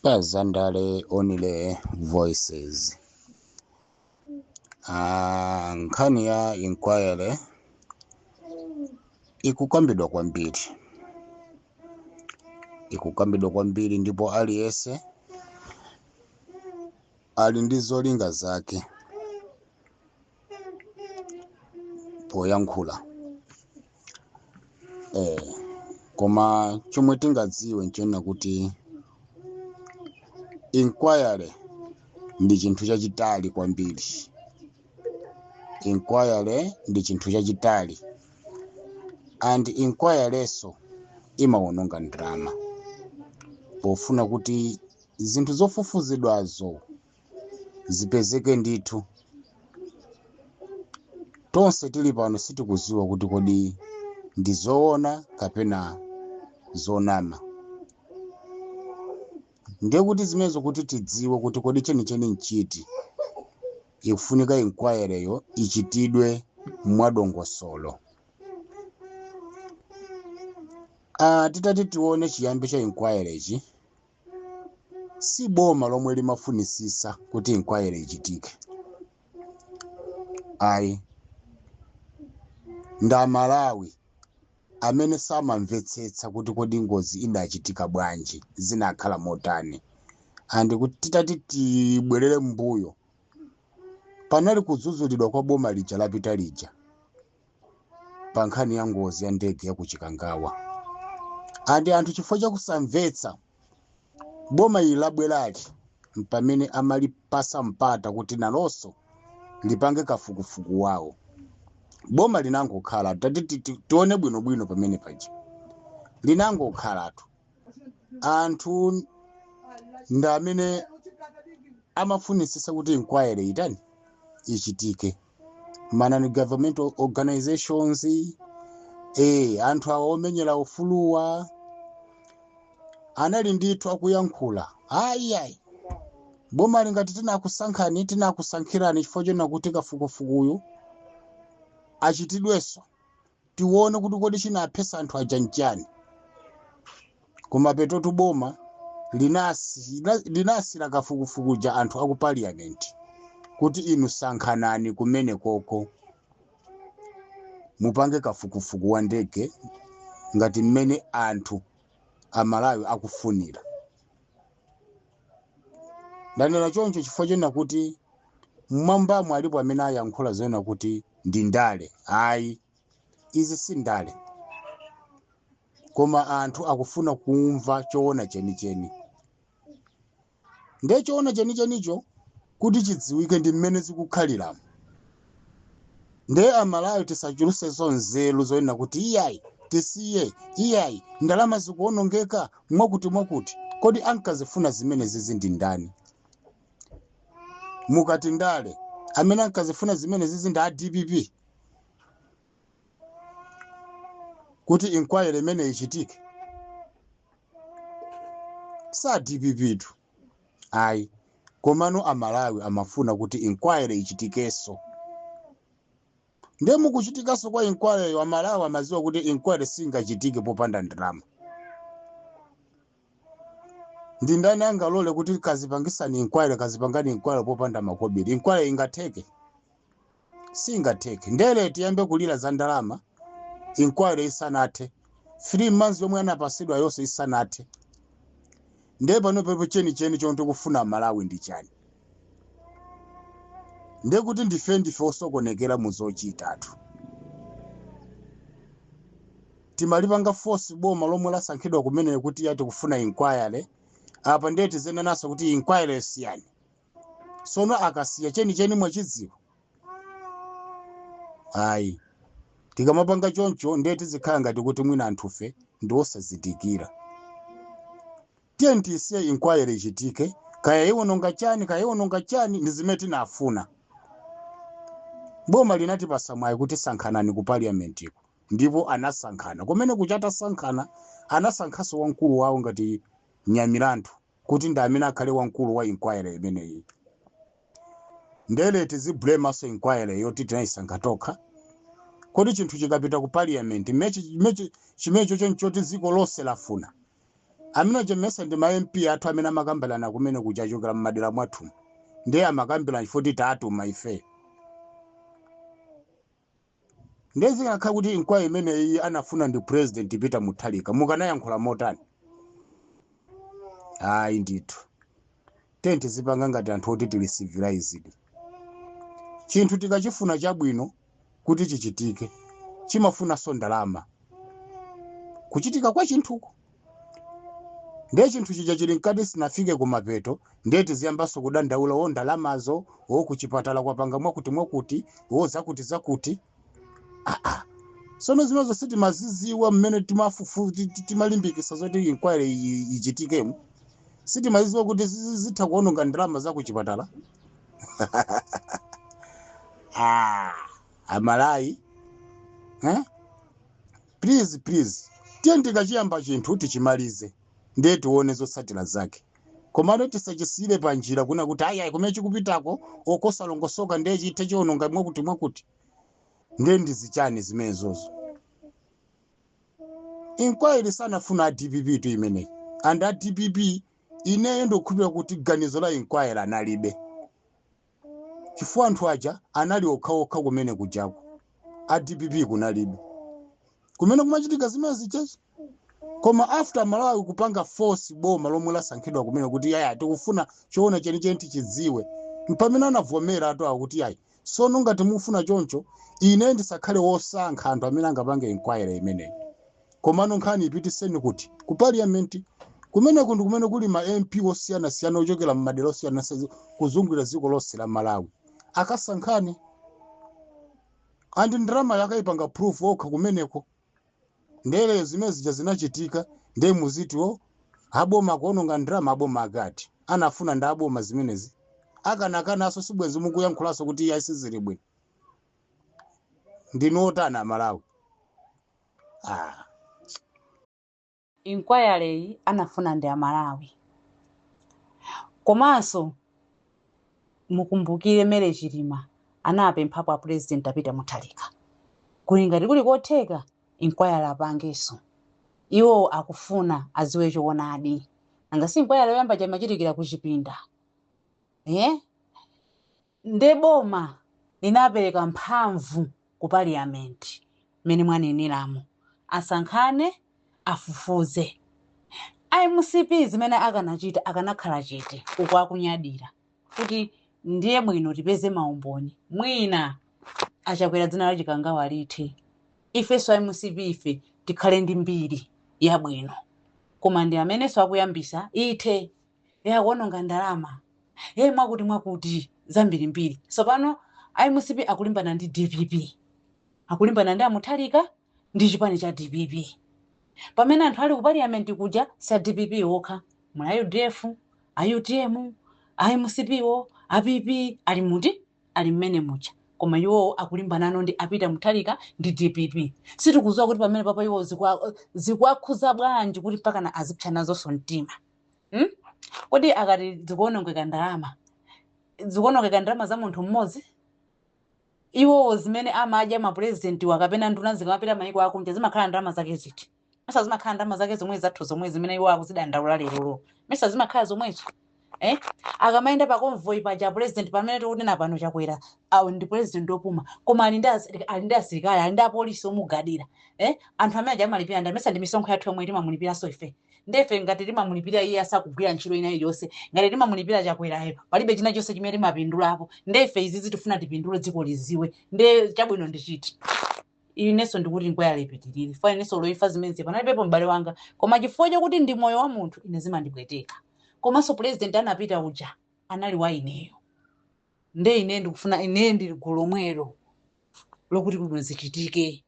Bazandale Onile Voices. Nkhani ya inquiry ikukambidwa kwambiri ndipo aliyense ali ndi zolinga zake poyankhula. Koma chomwe tingadziwe nchona kuti inquiry ndi chinthu chachitali kwambiri. Inquiry ndi chinthu chachitali, and inquiryso imawononga ndalama pofuna kuti zinthu zofufuzidwazo zipezeke ndithu. Tonse tili pano sitikuziwa kuti kodi ndi zoona kapena zonama. Ndiye kuti zimenezo kuti tidziwe kuti kodi chenicheni nchiti, ikufunika inquiryyo ichitidwe mwadongosolo. Titati tione chiyambi cha inquirychi, si boma lomwe limafunisisa kuti inquiry ichitike. Ayi, nda Malawi amene samamvetsetsa kuti kodi ngozi idachitika bwanji, zinakhala motani. And kuti titati tibwerere mbuyo, panali kudzudzulidwa kwa boma lija lapita lija pa nkhani ya ngozi ya ndege ya kuchikangawa. Andi anthu chifukwa chakusamvetsa boma ili labwerali pamene amalipasa mpata kuti nalonso lipange kafukufuku wawo. Boma linangokhala tione bwinobwino pamene paja linangokhalatu. Anthu ndi amene amafunisisa kuti inquiry itani ichitike. Manani governmental organizations, anthu awo omenyera ufuluwa anali ndithu akuyankhula. Ayi, boma lingati tinakusankhirani chifukwa chona kuti kafukufukuyu achitidweso, tione kuti kodi chinaphesa anthu aja nchani. Koma petotu boma linasira kafukufuku ja anthu aku parliament kuti inu sankhanani kumene koko mupange kafukufuku wa ndege ngati mmene anthu amalawi akufunira. Ndanena choncho chifukwa chona kuti mmwambamo alipo amene ayankhula zona kuti ndi ndale. Ayi, izi si ndale, koma anthu akufuna kumva choona chenicheni. Ndiye choona chenichenicho kuti chidziwike ndi mmene zikukhaliramo. Ndiye amalawi tisachuluseso nzeru zoyena kuti iyayi tisiye, iyayi ndalama zikuonongeka mwakuti. Kodi ankazifuna zimene zizi ndi ndani? Mukati ndale, amene ankazifuna zimene zizi ndi DPP kuti inquiry imene ichitike? Sa DPP tu. Ayi, komano amalawi amafuna kuti inquiry ichitikeso. Ndiye mukuchitikaso kwa inquiry amalawi amaziwa kuti inquiry singachitike popanda ndalama. Ndi ndani angalole kuti kazipangisani inquiry, kazipangani inquiry popanda makobiri? Inquiry ingateke? Singateke. Ndele tiyambe kulira za ndalama, inquiry isanathe. 3 months yomwe anapasidwa yonse isanathe. Ndiye pano pepo chenicheni chonto kufuna Malawi ndi chani. Ndiye kuti ndife osokonekera muzochitatu. Timalipanga force boma lomwe lasankhidwa kumene kuti yati kufuna inquiry. Apa ndiye tizenenaso kuti inquiry siyani. Sono akasiya chenicheni mwachidziwa. Ayi, tikamapanga choncho ndiye tizikhala ngati kuti mwina anthufe ndi osazidikira. Tiye ntisiye inquiry ichitike, kaya iwononga chani ndi zimene tinafuna. Boma linati pasamwayi kuti sankhanani ku parliament iko, ndipo anasankhana. Kumene kuchata sankhana, anasankhaso wamkulu wawo ngati Nyamilandu kuti ndi amene akhale wamkulu wa inquiry imeneyi. Ndele tiziblemaso inquiry yoti tinayisankha tokha. Kodi chinthu chikapita ku parliament chimecho choncho dziko lonse lafuna. amene chemesa ndi ma MP athu amene amakambirana kumene kuchachokera mmadera mwathu ndiye amakambirana chifoti tatuma ife ndezi akha kuti inquiry imene iyi anafuna ndi President Peter Mutharika mukanayankhula motani hayi ndithu tenti zipanga ngati anthu oti tili civilized chinthu tikachifuna chabwino kuti chichitike chimafuna ndalama kuchitika kwa chinthuko ndiye chinthu chija chili mkati sinafike kumapeto ndiye tiziyambaso kudandaula wo ndalamazo wo kuchipatala kwapanga mwakuti zakuti sono zimene zonse timaziziwa mmene timalimbikisa zoti inquiry ichitikemo sitimaziziwa kuti zitha kuononga ndalama za kuchipatala Amalai please tiye ndikachiyamba chinthu tichimalize ndiye tione zotsatira zake komano tisachisire panjira kuna kuti ayi kumene chikupitako okosalongosoka ndiye chithe chiononga mwakuti ndiye ndizichani zimenezozo inquiry sanafuna DPP tu imeneyi and DPP ineyo ndokhulupira kuti ganizo la inquiry analibe chifukwa anthu aja anali okhaokha kumene kujako DPP kunalibe kumene kumachitika zimene zichezo koma after Malawi kupanga force boma lomwe lasankhidwa kumene kuti yaya tikufuna choona chenicheni tichidziwe mpamene anavomera atu akuti yayi sono ngati mufuna choncho ine ndisakhale wosankha anthu amene angapanga inquiry imeneyi komano nkhani ipitiseni kuti ku parliament kumene kuli ma MP osiyana ochokera mmadera osiyana kuzungulira dziko lonse la Malawi akasankhane andi ndalama yakayipanga proof okha kumeneko ndele zimene zija zinachitika ndiye muzitiwo aboma kuononga ndalama aboma akati anafuna ndi aboma zimenezi akanakanaso sibwenzi mukuyankhulaso kuti iya isizili bwino ndinotana Malawi inquiry anafuna ndi Malawi komanso mukumbukire Mere Chilima anapempha kwa President Peter Mutharika kuli ngati kuli kotheka inquiry apangeso iwo akufuna aziwe choonadi angasi inquiry yoyamba chamachitikira kuchipinda nde boma linapereka mphamvu ku parliament mene mwanenelamo asankhane afufuze IMCP zimene akanachita akanakhala chete uko akunyadira kuti ndiye bwino tipeze maumboni mwina achakwera dzina la chikangawa lithe ifeso IMCP ife tikhale ndi mbiri yabwino koma ndi amenenso akuyambisa ithe yakuononga ndalama mwakuti zambirimbiri sopano IMCP akulimbana ndi DPP akulimbana ndi Mutharika ndi chipani cha DPP pamene anthu ali ku parliament kuja sa DPP okha mwa UDF UTM IMCP wo APP ali muti ali mmene mucha koma iwo akulimbanano ndi Peter Mutharika ndi DPP sitikuziwa kuti pamene papa iwo zikwakhuza bwanji kuti pakana azipchana zonso mtima kodi akati zikuonongeka ndalama za munthu mmodzi iwo zimene amadya ma president wakapena nduna zikamapita mayiko akunja zimakhala ndalama zake ziti mesa zimakhala ndalama zake zomwe zathu zomwe zimene iwo akuzidandaula lero mesa zimakhala zomwezo akamayenda pa convoy paja president pamene tikuti napano chakwera awo ndi president opuma koma ali ndi asilikali ali ndi apolisi omugadira anthu amene aja amalipira ndamesa ndi misonkho yathu yomwe timamulipiraso ife ndefe ngati timamulipira iye asakugwira ntchito ina iliyonse ngati timamulipira chakwerayo palibe china chonse chimene timapindulapo ndefe izi tifuna tipindule dziko liziwe nde chabwino ndichiti inenso ndikuti inquiry ipitirire fa inenso loifa zimene panalibepo m'bale wanga koma chifukwa chokuti ndi moyo wa munthu ine zimandipweteka komanso president anapita uja anali wa ineyo nde ine ndikufuna ine ndili gulu lomwelo lokuti bwino zichitike